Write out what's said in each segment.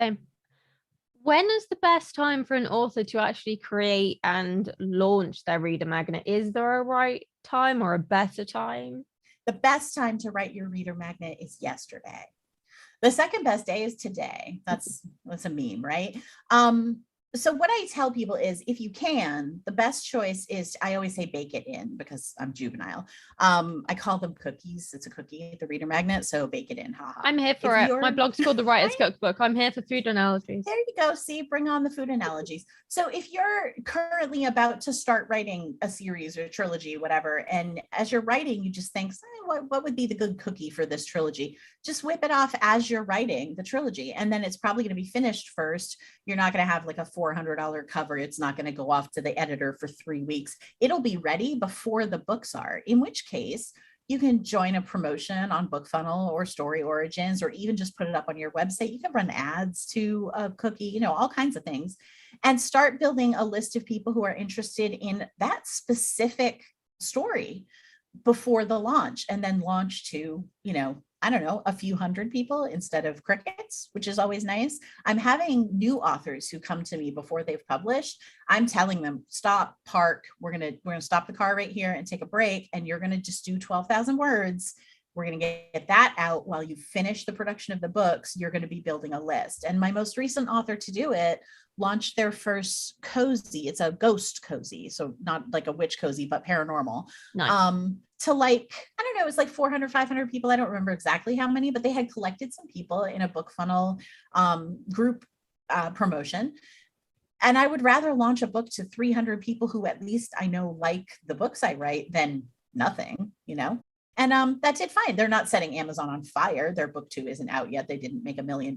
Same. When is the best time for an author to actually create and launch their reader magnet? Is there a right time or a better time? The best time to write your reader magnet is yesterday. The second best day is today. That's a meme, right? So what I tell people is, if you can, the best choice is, I always say bake it in because I'm juvenile. I call them cookies. It's a cookie, the reader magnet. So bake it in. Haha. I'm here for it. My blog's called The Writer's Cookbook. I'm here for food analogies. There you go. See, bring on the food analogies. So if you're currently about to start writing a series or a trilogy, whatever, and as you're writing, you just think, what would be the good cookie for this trilogy? Just whip it off as you're writing the trilogy. And then it's probably going to be finished first. You're not going to have like a $400 cover. It's not going to go off to the editor for 3 weeks. It'll be ready before the books are, in which case you can join a promotion on BookFunnel or Story Origins, or even just put it up on your website. You can run ads to a cookie, all kinds of things, and start building a list of people who are interested in that specific story before the launch, and then launch to, I don't know, a few hundred people instead of crickets, which is always nice. I'm having new authors who come to me before they've published. I'm telling them, stop, park. We're gonna stop the car right here and take a break, and you're gonna just do 12,000 words. We're going to get that out while you finish the production of the books. You're going to be building a list. And my most recent author to do it launched their first cozy. It's a ghost cozy. So not like a witch cozy, but paranormal. Nice. To like, I don't know, it was like 400, 500 people. I don't remember exactly how many, but they had collected some people in a BookFunnel group promotion. And I would rather launch a book to 300 people who at least I know like the books I write than nothing, And that did fine. They're not setting Amazon on fire. Their book 2 isn't out yet. They didn't make $1 million,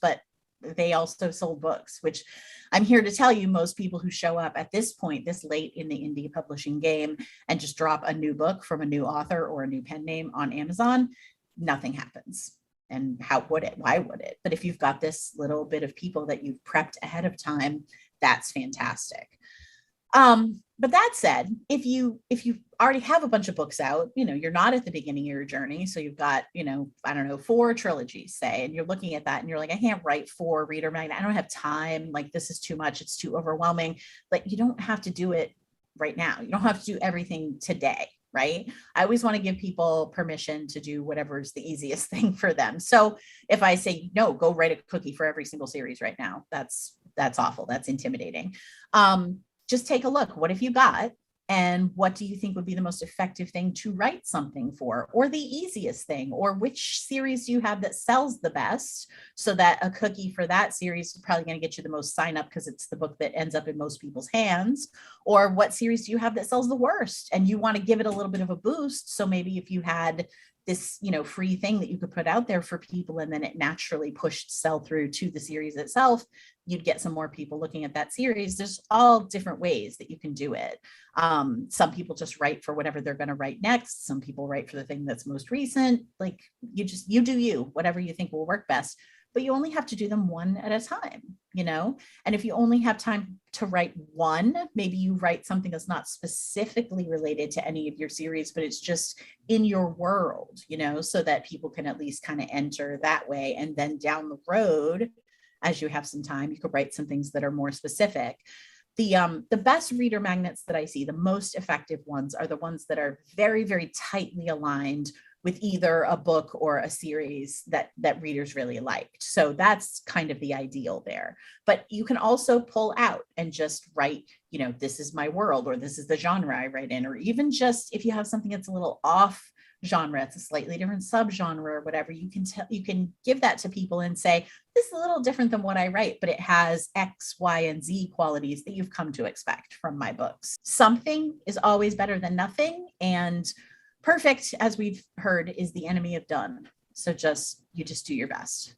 but they also sold books, which I'm here to tell you, most people who show up at this point, this late in the indie publishing game, and just drop a new book from a new author or a new pen name on Amazon, nothing happens. And how would it? Why would it? But if you've got this little bit of people that you've prepped ahead of time, that's fantastic. But that said, if you already have a bunch of books out, you're not at the beginning of your journey. So you've got, I don't know, 4 trilogies, say, and you're looking at that and you're like, I can't write 4 reader magnet. I don't have time. Like, this is too much. It's too overwhelming. But you don't have to do it right now. You don't have to do everything today. Right? I always want to give people permission to do whatever is the easiest thing for them. So if I say, no, go write a cookie for every single series right now, that's awful. That's intimidating. Just take a look. What have you got? And what do you think would be the most effective thing to write something for, or the easiest thing, or which series do you have that sells the best, so that a cookie for that series is probably going to get you the most sign up because it's the book that ends up in most people's hands. Or what series do you have that sells the worst and you want to give it a little bit of a boost? So maybe if you had this, free thing that you could put out there for people, and then it naturally pushed sell through to the series itself, you'd get some more people looking at that series. There's all different ways that you can do it. Some people just write for whatever they're going to write next. Some people write for the thing that's most recent. Like, you do you, whatever you think will work best. But you only have to do them one at a time, And if you only have time to write one, maybe you write something that's not specifically related to any of your series, but it's just in your world, so that people can at least kind of enter that way. And then down the road, as you have some time, you could write some things that are more specific. The best reader magnets that I see, the most effective ones, are the ones that are very, very tightly aligned with either a book or a series that readers really liked. So that's kind of the ideal there. But you can also pull out and just write, this is my world, or this is the genre I write in, or even just if you have something that's a little off genre, it's a slightly different subgenre or whatever, you can give that to people and say, this is a little different than what I write, but it has X, Y, and Z qualities that you've come to expect from my books. Something is always better than nothing, and perfect, as we've heard, is the enemy of done. So you just do your best.